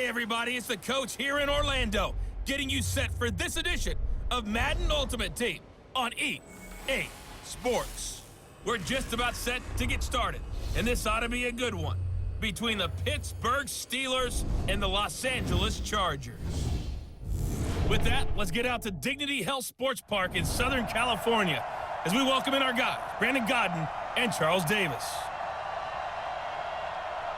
Hey everybody, it's the coach here in Orlando, getting you set for this edition of Madden Ultimate Team on EA Sports. We're just about set to get started, and this ought to be a good one between the Pittsburgh Steelers and the Los Angeles Chargers. With that, let's get out to Dignity Health Sports Park in Southern California as we welcome in our guys, Brandon Godden and Charles Davis.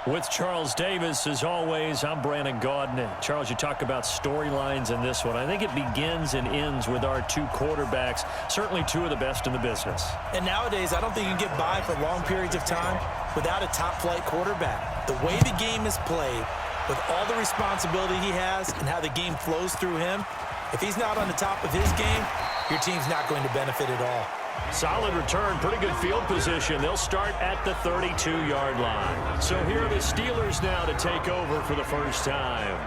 With Charles Davis, as always, I'm Brandon Godden. And Charles, you talk about storylines in this one. I think it begins and ends with our two quarterbacks, certainly two of the best in the business. And nowadays, I don't think you can get by for long periods of time without a top-flight quarterback. The way the game is played, with all the responsibility he has and how the game flows through him, if he's not on the top of his game, your team's not going to benefit at all. Solid return, pretty good field position. They'll start at the 32-yard line. So here are the Steelers now to take over for the first time.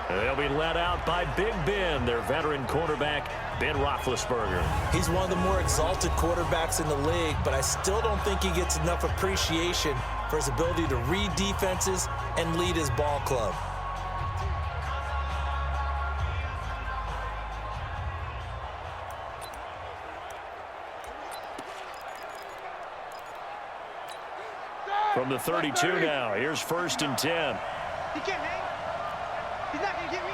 They'll be led out by Big Ben, their veteran quarterback, Ben Roethlisberger. He's one of the more exalted quarterbacks in the league, but I still don't think he gets enough appreciation for his ability to read defenses and lead his ball club. From the 32 now, here's 1st and 10. He can't hang. He's not going to get me.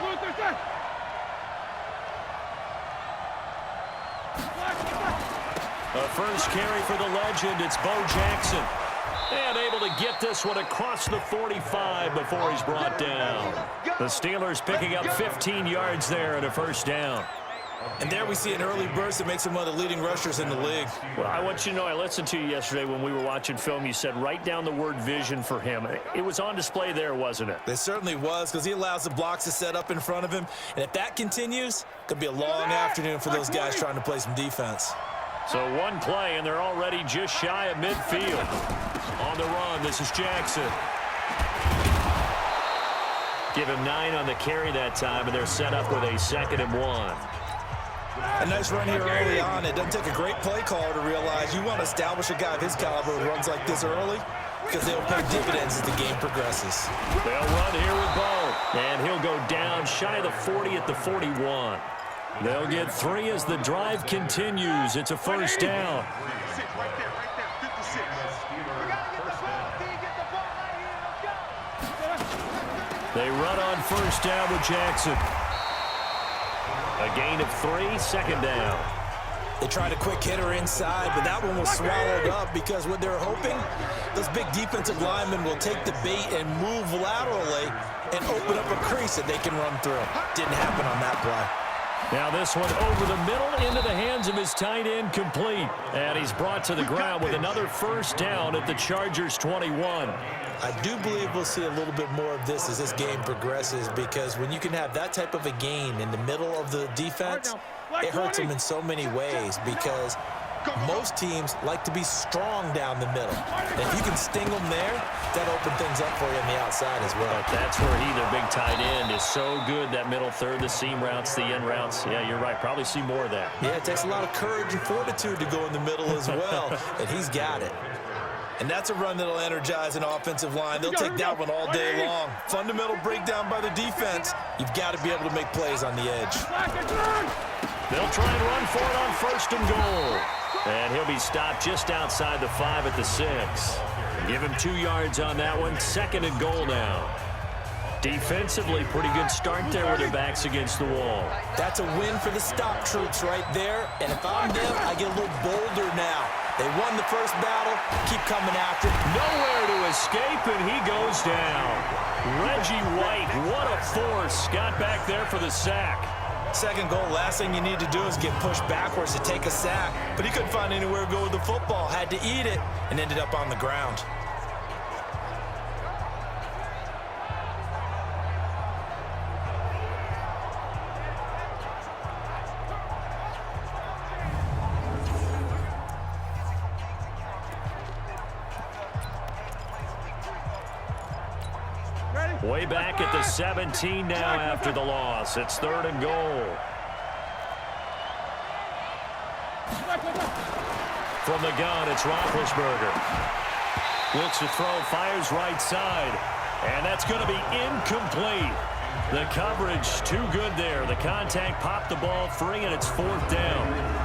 A first carry for the legend, it's Bo Jackson. And able to get this one across the 45 before he's brought down. The Steelers picking up 15 yards there and a first down. And there we see an early burst that makes him one of the leading rushers in the league. Well, I want you to know, I listened to you yesterday when we were watching film. You said write down the word vision for him. It was on display there, wasn't it? It certainly was, because he allows the blocks to set up in front of him. And if that continues, it could be a long afternoon for those guys trying to play some defense. So one play, and they're already just shy of midfield. On the run, this is Jackson. Give him 9 on the carry that time, and they're set up with a 2nd and 1. A nice run here early on. It doesn't take a great play caller to realize you want to establish a guy of his caliber who runs like this early, because they'll pay dividends as the game progresses. They'll run here with Bo, and he'll go down shy of the 40 at the 41. They'll get 3 as the drive continues. It's a first down. They run on first down with Jackson. A gain of 3, 2nd down. They tried a quick hitter inside, but that one was swallowed up because what they're hoping, those big defensive linemen will take the bait and move laterally and open up a crease that they can run through. Didn't happen on that play. Now this one over the middle into the hands of his tight end, complete. And he's brought to the ground with another first down at the Chargers 21. I do believe we'll see a little bit more of this as this game progresses, because when you can have that type of a gain in the middle of the defense, it hurts them in so many ways, because most teams like to be strong down the middle. And if you can sting them there, that'll open things up for you on the outside as well. But that's where their big tight end, is so good, that middle third, the seam routes, the in routes. Yeah, you're right. Probably see more of that. Yeah, it takes a lot of courage and fortitude to go in the middle as well, and he's got it. And that's a run that'll energize an offensive line. They'll take that one all day long. Fundamental breakdown by the defense. You've got to be able to make plays on the edge. They'll try and run for it on 1st and goal. And he'll be stopped just outside the 5 at the 6. Give him 2 yards on that one. 2nd and goal now. Defensively, pretty good start there with their backs against the wall. That's a win for the stop troops right there. And if I'm them, I get a little bolder now. They won the first battle. Keep coming after. Nowhere to escape, and he goes down. Reggie White, what a force. Got back there for the sack. 2nd goal, last thing you need to do is get pushed backwards to take a sack. But he couldn't find anywhere to go with the football. Had to eat it and ended up on the ground. Way back at the 17 now after the loss. It's 3rd and goal. From the gun, it's Roethlisberger. Looks to throw, fires right side. And that's going to be incomplete. The coverage too good there. The contact popped the ball free, and it's 4th down.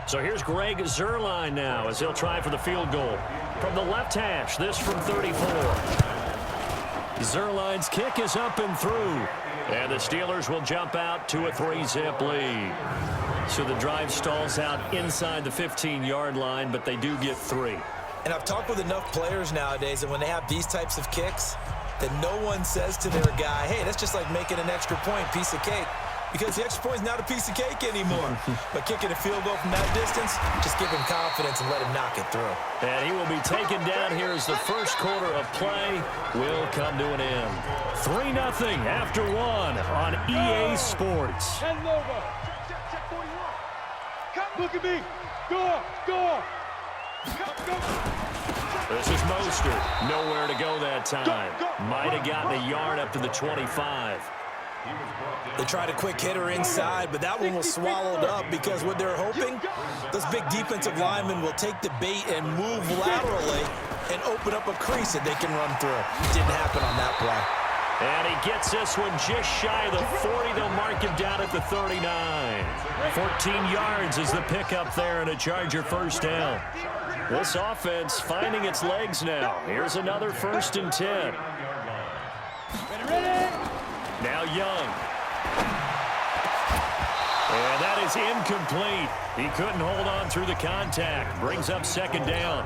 So here's Greg Zuerlein now as he'll try for the field goal. From the left hash, this from 34. Zuerlein's kick is up and through. And the Steelers will jump out to a 3-zip lead. So the drive stalls out inside the 15-yard line, but they do get 3. And I've talked with enough players nowadays, and when they have these types of kicks, that no one says to their guy, hey, that's just like making an extra point, piece of cake. Because the extra point is not a piece of cake anymore. But kicking a field goal from that distance, just give him confidence and let him knock it through. And he will be taken down here as the first quarter of play will come to an end. 3-0 after 1 on EA Sports. Look at me. Go. This is Mostert. Nowhere to go that time. Might have gotten a yard up to the 25. They tried a quick hitter inside, but that one was swallowed up because what they're hoping, those big defensive linemen will take the bait and move laterally and open up a crease that they can run through. Didn't happen on that play. And he gets this one just shy of the 40. They'll mark him down at the 39. 14 yards is the pickup there and a Charger first down. This offense finding its legs now. Here's another 1st and 10. Now Young. And that is incomplete. He couldn't hold on through the contact. Brings up 2nd down.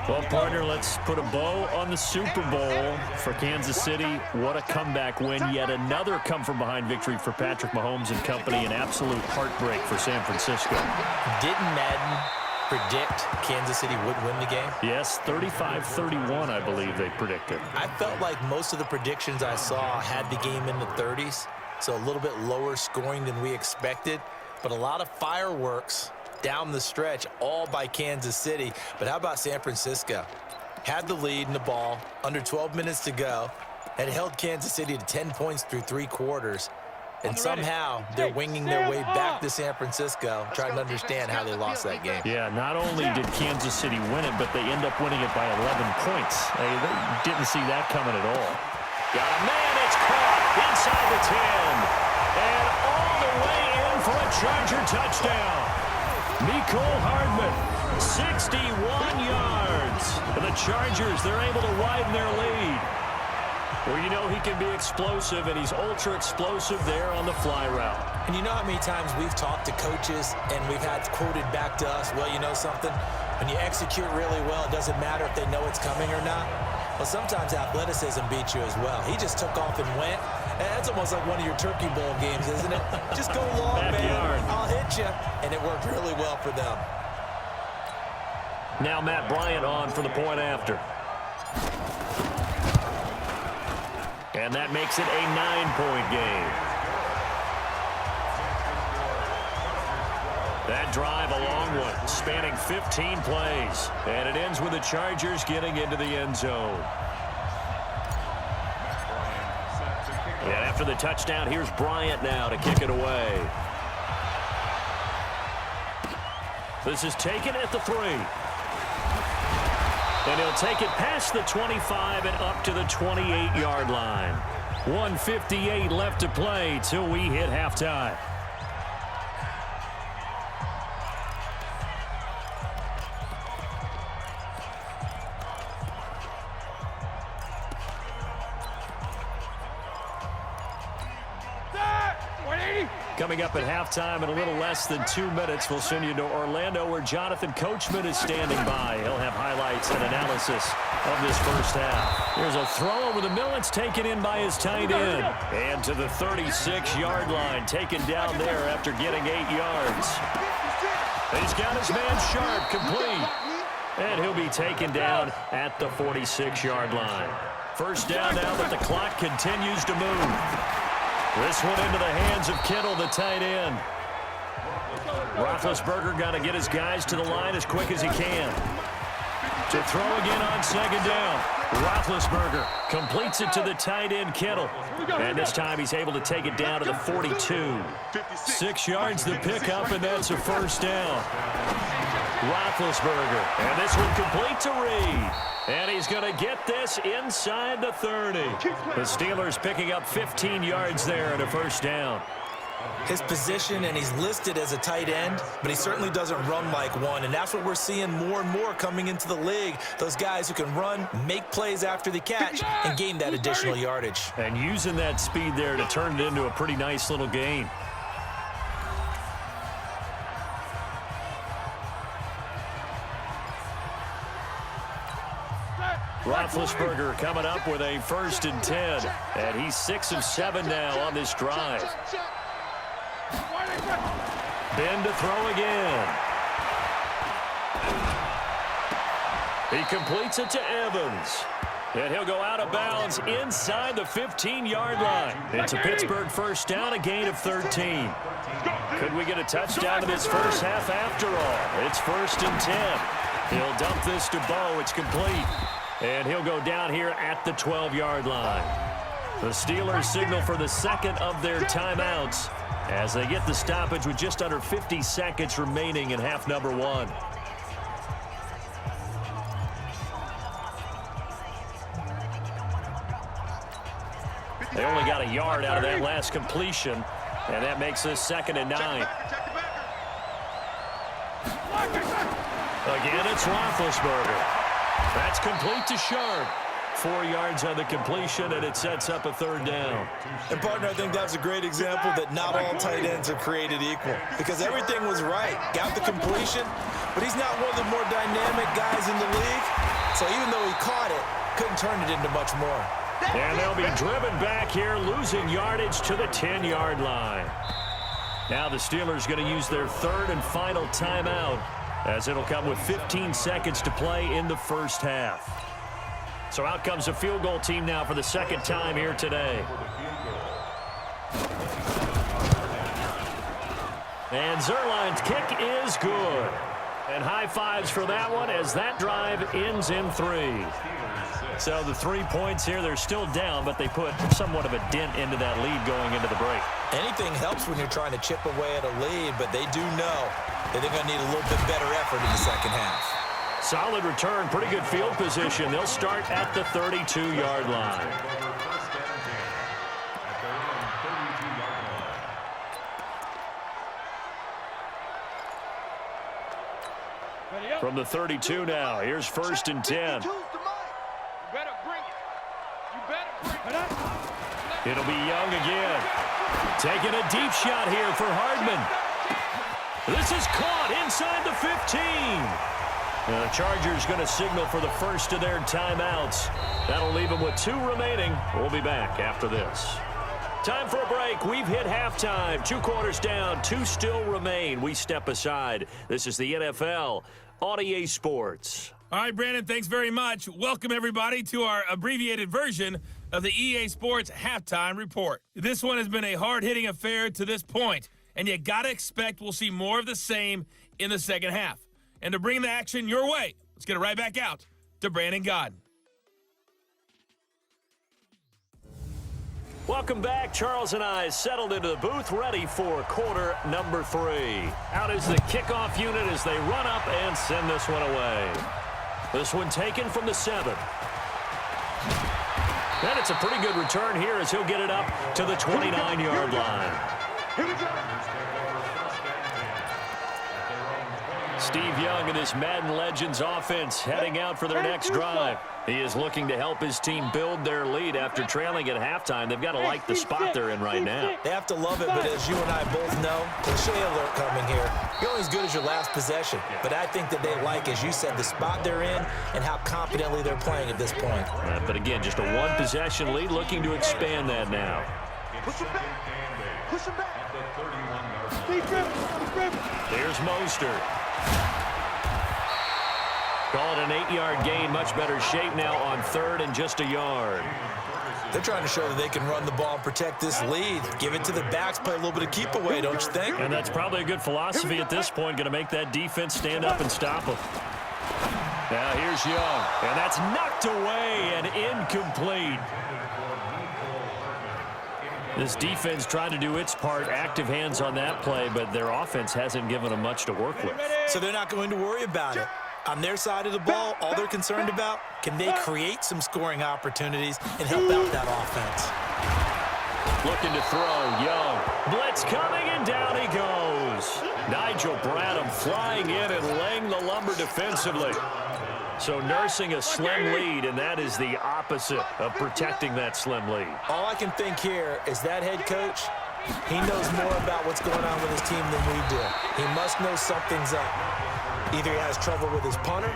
Well, partner, let's put a bow on the Super Bowl for Kansas City. What a comeback win. Yet another come-from-behind victory for Patrick Mahomes and company. An absolute heartbreak for San Francisco. Didn't Madden predict Kansas City would win the game? Yes, 35-31, I believe they predicted. I felt like most of the predictions I saw had the game in the 30s, so a little bit lower scoring than we expected, but a lot of fireworks down the stretch, all by Kansas City. But how about San Francisco? Had the lead in the ball, under 12 minutes to go, had held Kansas City to 10 points through 3 quarters, and somehow they're winging their way back to San Francisco, trying to understand how they lost that game. Yeah, not only did Kansas City win it, but they end up winning it by 11 points. They didn't see that coming at all. Got a man, it's caught inside the 10. And all the way in for a Charger touchdown. Mecole Hardman, 61 yards. And the Chargers, they're able to widen their lead. Well, you know he can be explosive, and he's ultra-explosive there on the fly route. And you know how many times we've talked to coaches and we've had quoted back to us, well, you know something? When you execute really well, it doesn't matter if they know it's coming or not. Well, sometimes athleticism beats you as well. He just took off and went. And that's almost like one of your Turkey Bowl games, isn't it? Just go long, man. I'll hit you. And it worked really well for them. Now Matt Bryant on for the point after. And that makes it a 9-point game. That drive a long one, spanning 15 plays. And it ends with the Chargers getting into the end zone. And after the touchdown, here's Bryant now to kick it away. This is taken at the 3. And he'll take it past the 25 and up to the 28-yard line. 1:58 left to play till we hit halftime. Coming up at halftime in a little less than 2 minutes, we'll send you to Orlando where Jonathan Coachman is standing by. He'll have highlights and analysis of this first half. Here's a throw over the middle. It's taken in by his tight end. And to the 36-yard line, taken down there after getting 8 yards. He's got his man Sharp complete. And he'll be taken down at the 46-yard line. First down now that the clock continues to move. This one into the hands of Kittle, the tight end. Roethlisberger got to get his guys to the line as quick as he can. To throw again on second down. Roethlisberger completes it to the tight end, Kittle. And this time he's able to take it down to the 42. 6 yards the pickup, and that's a first down. Roethlisberger. And this one complete to Reed. And he's going to get this inside the 30. The Steelers picking up 15 yards there and a first down. His position, and he's listed as a tight end, but he certainly doesn't run like one, and that's what we're seeing more and more coming into the league. Those guys who can run, make plays after the catch, and gain that additional yardage. And using that speed there to turn it into a pretty nice little gain. Roethlisberger coming up with a 1st and 10, and he's 6 of 7 now on this drive. Ben to throw again. He completes it to Evans. And he'll go out of bounds inside the 15-yard line. It's a Pittsburgh first down, a gain of 13. Could we get a touchdown in this first half after all? It's 1st and 10. He'll dump this to Bo. It's complete. And he'll go down here at the 12-yard line. The Steelers signal for the second of their timeouts as they get the stoppage with just under 50 seconds remaining in half number 1. They only got a yard out of that last completion, and that makes this 2nd and 9. Again, it's Roethlisberger. That's complete to Sharp. 4 yards on the completion, and it sets up a 3rd down. And, partner, I think that was a great example that not all tight ends are created equal, because everything was right. Got the completion, but he's not one of the more dynamic guys in the league. So even though he caught it, couldn't turn it into much more. And they'll be driven back here, losing yardage to the 10-yard line. Now the Steelers going to use their 3rd and final timeout, as it'll come with 15 seconds to play in the first half. So out comes a field goal team now for the 2nd time here today. And Zerline's kick is good. And high fives for that one as that drive ends in 3. So the 3 points here, they're still down, but they put somewhat of a dent into that lead going into the break. Anything helps when you're trying to chip away at a lead, but they do know that they're going to need a little bit better effort in the second half. Solid return, pretty good field position. They'll start at the 32-yard line. From the 32 now, here's 1st and 10. It'll be Young again. Taking a deep shot here for Hardman. This is caught inside the 15. The Chargers going to signal for the first of their timeouts. That'll leave them with 2 remaining. We'll be back after this. Time for a break. We've hit halftime. 2 quarters down. 2 still remain. We step aside. This is the NFL on EA Sports. All right, Brandon, thanks very much. Welcome, everybody, to our abbreviated version of the EA Sports Halftime Report. This one has been a hard-hitting affair to this point, and you got to expect we'll see more of the same in the second half. And to bring the action your way, let's get it right back out to Brandon Godden. Welcome back. Charles and I settled into the booth, ready for quarter number 3. Out is the kickoff unit as they run up and send this one away. This one taken from the 7. And it's a pretty good return here as he'll get it up to the 29-yard line. Steve Young and his Madden Legends offense heading out for their next drive. He is looking to help his team build their lead after trailing at halftime. They've got to like the spot they're in right now. They have to love it, but as you and I both know, cliche alert coming here. You're only as good as your last possession. But I think that they like, as you said, the spot they're in and how confidently they're playing at this point. But again, just a 1-possession lead, looking to expand that now. Push it back. Push it back. Here's Mostert. Call it an 8-yard gain. Much better shape now on 3rd and just a yard. They're trying to show that they can run the ball and protect this lead. Give it to the backs, play a little bit of keep away, don't you think? And that's probably a good philosophy at this point. Going to make that defense stand up and stop them. Now here's Young, and that's knocked away and incomplete. This defense trying to do its part, active hands on that play, but their offense hasn't given them much to work with. So they're not going to worry about it. On their side of the ball, all they're concerned about, can they create some scoring opportunities and help out that offense? Looking to throw, Young. Blitz coming, and down he goes. Nigel Bradham flying in and laying the lumber defensively. So nursing a slim lead, and that is the opposite of protecting that slim lead. All I can think here is that head coach, he knows more about what's going on with his team than we do. He must know something's up. Either he has trouble with his punter,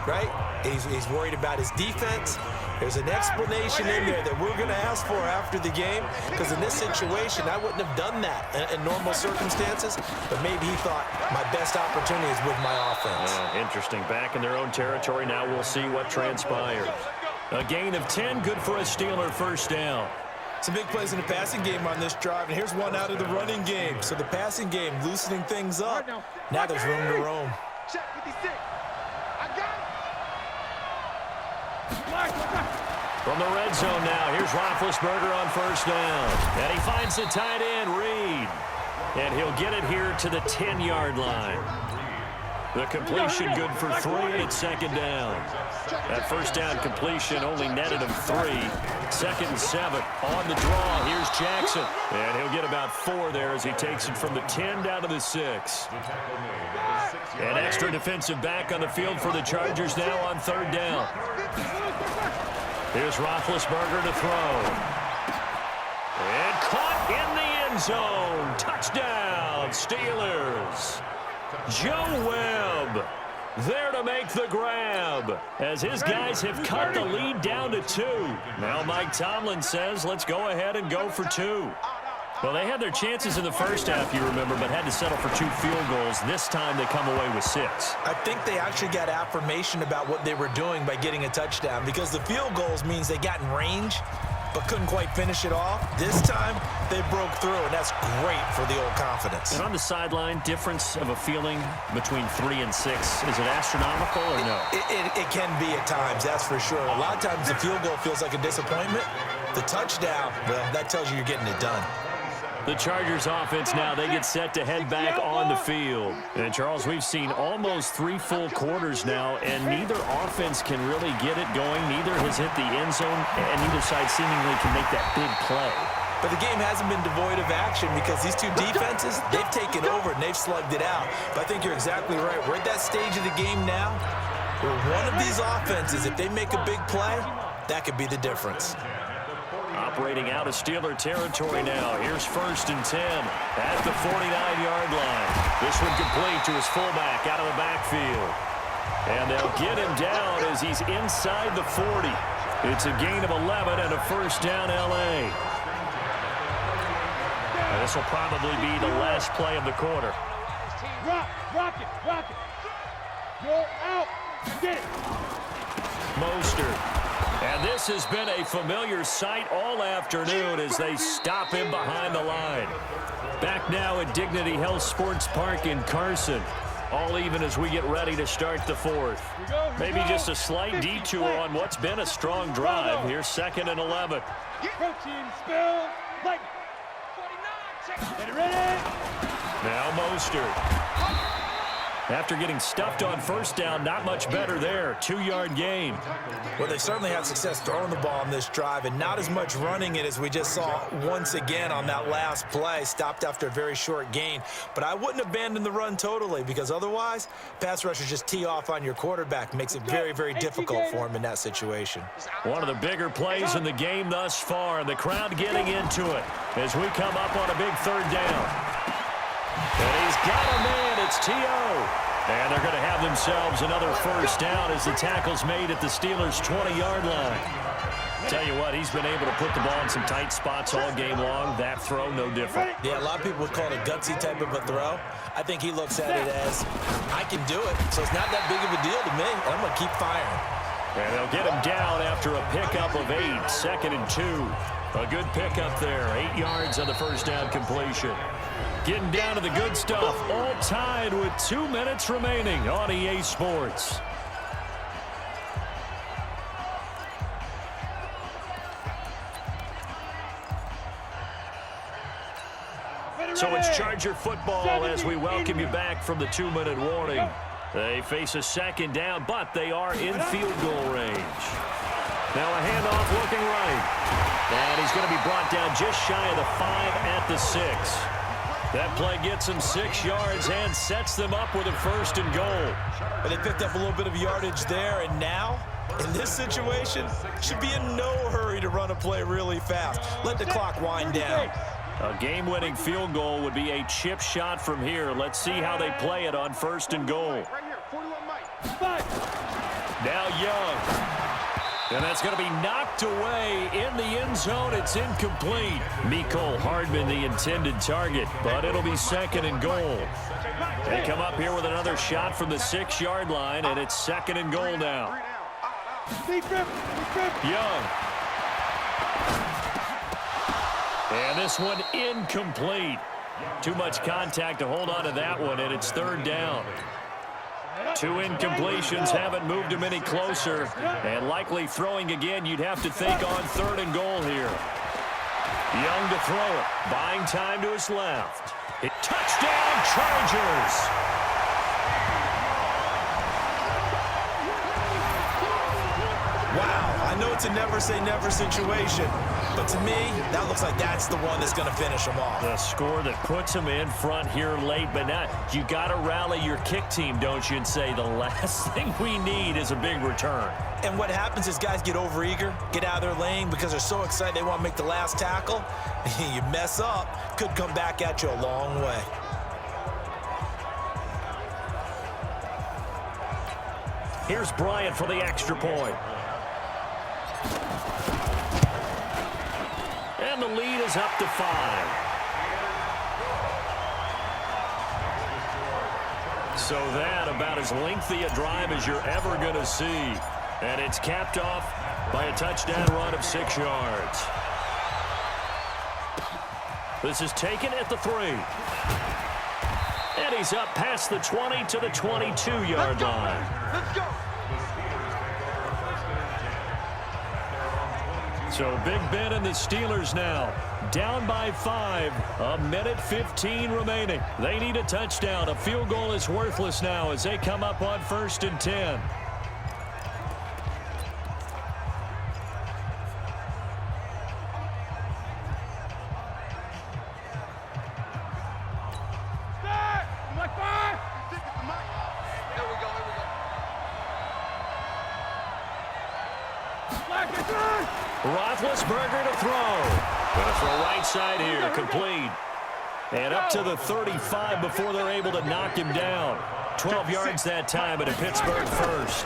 right? He's worried about his defense. There's an explanation in there that we're going to ask for after the game, because in this situation, I wouldn't have done that in normal circumstances, but maybe he thought my best opportunity is with my offense. Interesting. Back in their own territory. Now we'll see what transpires. A gain of 10, good for a Steeler first down. Some big plays in the passing game on this drive, and here's one out of the running game. So the passing game loosening things up. Now there's room to roam. Check 56. I got it. From the red zone now, here's Roethlisberger on first down. And he finds the tight end, Reed. And he'll get it here to the 10-yard line. The completion good for 3, and it's second down. That first down completion only netted him 3. 2nd and 7 on the draw. Here's Jackson. And he'll get about 4 there as he takes it from the 10 down to the 6. An extra defensive back on the field for the Chargers now on 3rd down. Here's Roethlisberger to throw. And caught in the end zone. Touchdown, Steelers. Joe Webb there to make the grab as his guys have cut the lead down to 2. Now Mike Tomlin says, let's go ahead and go for 2. Well, they had their chances in the first half, you remember, but had to settle for 2 field goals. This time they come away with 6. I think they actually got affirmation about what they were doing by getting a touchdown, because the field goals means they got in range but couldn't quite finish it off. This time they broke through, and that's great for the old confidence. And on the sideline, difference of a feeling between 3 and 6, is it astronomical or no? It can be at times, that's for sure. A lot of times the field goal feels like a disappointment. The touchdown, well, that tells you you're getting it done. The Chargers offense now, they get set to head back on the field. And, Charles, we've seen almost 3 full quarters now, and neither offense can really get it going. Neither has hit the end zone, and neither side seemingly can make that big play. But the game hasn't been devoid of action because these 2 defenses, they've taken over and they've slugged it out. But I think you're exactly right. We're at that stage of the game now where one of these offenses, if they make a big play, that could be the difference. Operating out of Steeler territory now. Here's 1st and 10 at the 49-yard line. This one complete to his fullback out of the backfield. And they'll get him down as he's inside the 40. It's a gain of 11 and a first down L.A. And this will probably be the last play of the quarter. Rock it. You're out. Get it. Mostert. And this has been a familiar sight all afternoon as they stop him behind the line. Back now at Dignity Health Sports Park in Carson. All even as we get ready to start the 4th. Maybe just a slight detour on what's been a strong drive. Here's 2nd and 11. Protein spill. Like 49. Get it ready. Now Mostert. After getting stuffed on first down, not much better there. 2-yard gain. Well, they certainly had success throwing the ball on this drive and not as much running it as we just saw once again on that last play. Stopped after a very short gain. But I wouldn't abandon the run totally, because otherwise, pass rushers just tee off on your quarterback. Makes it very, very difficult for him in that situation. One of the bigger plays in the game thus far. The crowd getting into it as we come up on a big 3rd down. And he's got a man. It's T.O. And they're going to have themselves another first down as the tackle's made at the Steelers' 20-yard line. Tell you what, he's been able to put the ball in some tight spots all game long. That throw, no different. Yeah, a lot of people would call it a gutsy type of a throw. I think he looks at it as, I can do it, so it's not that big of a deal to me. I'm going to keep firing. And they'll get him down after a pickup of 8, 2nd and 2. A good pickup there, 8 yards on the first down completion. Getting down to the good stuff, all tied with 2 minutes remaining on EA Sports. Charger football as we welcome you back from the 2-minute warning. They face a second down, but they are in field goal range. Now a handoff looking right. And he's going to be brought down just shy of the 5 at the 6. That play gets them 6 yards and sets them up with a 1st and goal. But they picked up a little bit of yardage there, and now, in this situation, should be in no hurry to run a play really fast. Let the clock wind down. A game-winning field goal would be a chip shot from here. Let's see how they play it on 1st and goal. Now Young. And that's going to be knocked away in the end zone. It's incomplete. Mecole Hardman, the intended target, but it'll be 2nd and goal. They come up here with another shot from the 6-yard line, and it's 2nd and goal now. Young. And this one incomplete. Too much contact to hold on to that one, and it's 3rd down. 2 incompletions haven't moved him any closer, and likely throwing again, you'd have to think on 3rd and goal here. Young to throw it, buying time to his left. Touchdown, Chargers! Wow, I know it's a never-say-never situation, but to me, that looks like that's the one that's going to finish them off. The score that puts them in front here late, but now you got to rally your kick team, don't you, and say the last thing we need is a big return. And what happens is guys get overeager, get out of their lane because they're so excited they want to make the last tackle. You mess up, could come back at you a long way. Here's Bryant for the extra point. And the lead is up to 5. So that about as lengthy a drive as you're ever going to see. And it's capped off by a touchdown run of 6 yards. This is taken at the 3. And he's up past the 20 to the 22-yard line. Let's go. So Big Ben and the Steelers now down by 5. 1:15 remaining. They need a touchdown. A field goal is worthless now as they come up on 1st and 10. Roethlisberger to throw. Going to throw right side here, complete. And up to the 35 before they're able to knock him down. 12 yards that time, and a Pittsburgh 1st.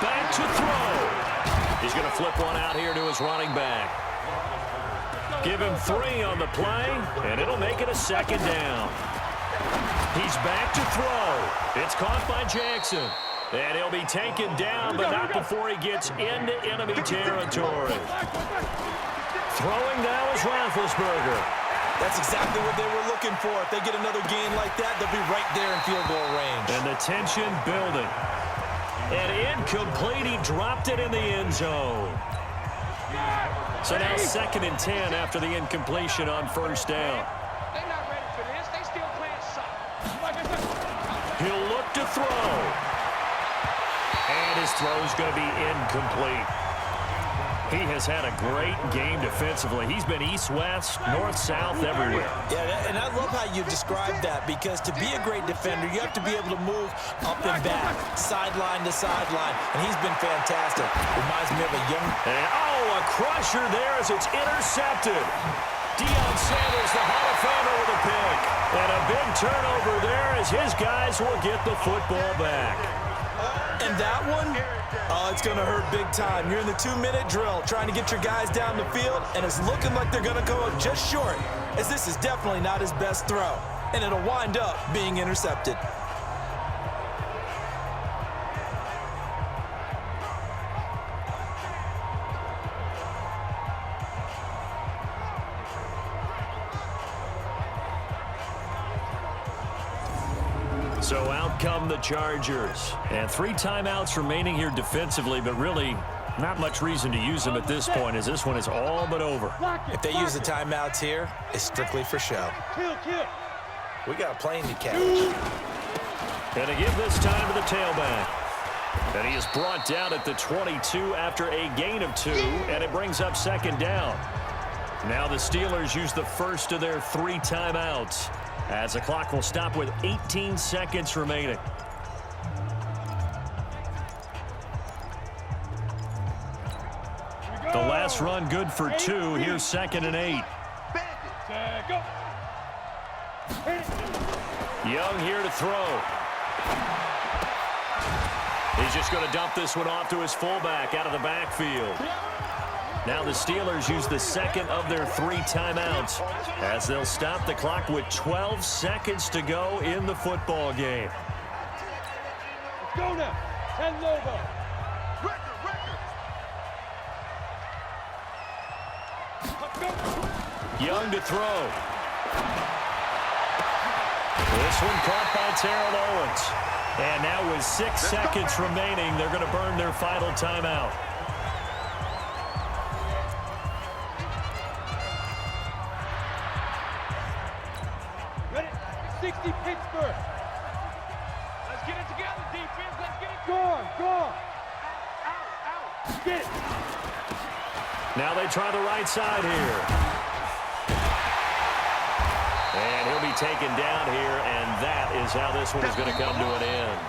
Back to throw. He's going to flip one out here to his running back. Give him 3 on the play, and it'll make it a 2nd down. He's back to throw. It's caught by Jackson. And he'll be taken down, but not before he gets into enemy territory. Throwing now is Roethlisberger. That's exactly what they were looking for. If they get another gain like that, they'll be right there in field goal range. And the tension building. And incomplete. He dropped it in the end zone. So now 2nd and 10 after the incompletion on 1st down. They're not ready for this. They still playing soft. He'll look to throw. And his throw's going to be incomplete. He has had a great game defensively. He's been east-west, north-south, everywhere. Yeah, and I love how you described that, because to be a great defender, you have to be able to move up and back, sideline to sideline, and he's been fantastic. Reminds me of a young... And, a crusher there as it's intercepted. Deion Sanders, the Hall of Famer, with a pick. And a big turnover there as his guys will get the football back. And that one, it's going to hurt big time. You're in the 2-minute drill trying to get your guys down the field, and it's looking like they're going to go just short, as this is definitely not his best throw, and it'll wind up being intercepted. So out come the Chargers. And 3 timeouts remaining here defensively, but really Not much reason to use him at this point, as this one is all but over. If they use the timeouts here, it's strictly for show. We got a plane to catch. And to give this time to the tailback. And he is brought down at the 22 after a gain of 2, and it brings up second down. Now the Steelers use the first of their 3 timeouts, as the clock will stop with 18 seconds remaining. The last run good for 2. Here's 2nd and 8. Young here to throw. He's just going to dump this one off to his fullback out of the backfield. Now the Steelers use the second of their 3 timeouts, as they'll stop the clock with 12 seconds to go in the football game. Let's go now. 10 Lobo. Young to throw. This one caught by Terrell Owens. And now with 6 seconds remaining, they're going to burn their final timeout. Ready? 60 Pittsburgh. Let's get it together, defense. Let's get it. Go on. Out. Get it. Now they try the right side here. And he'll be taken down here, and that is how this one is going to come to an end.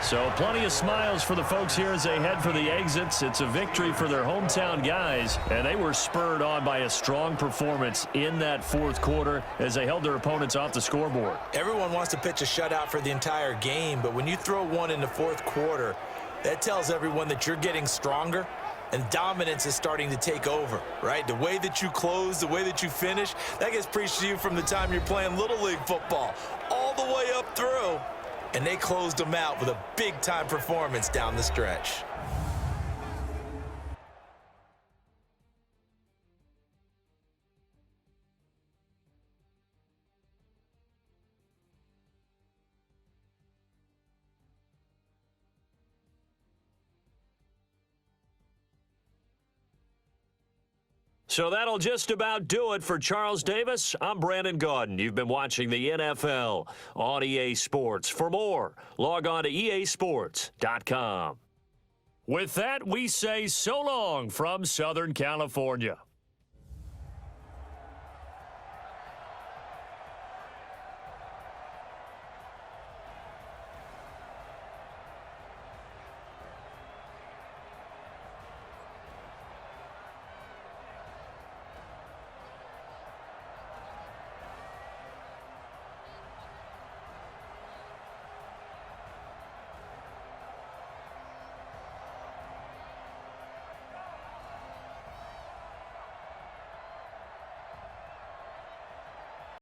So plenty of smiles for the folks here as they head for the exits. It's a victory for their hometown guys, and they were spurred on by a strong performance in that 4th quarter as they held their opponents off the scoreboard. Everyone wants to pitch a shutout for the entire game, but when you throw one in the 4th quarter, that tells everyone that you're getting stronger and dominance is starting to take over, right? The way that you close, the way that you finish, that gets preached to you from the time you're playing Little League football all the way up through. And they closed them out with a big-time performance down the stretch. So that'll just about do it for Charles Davis. I'm Brandon Gaudin. You've been watching the NFL on EA Sports. For more, log on to easports.com. With that, we say so long from Southern California.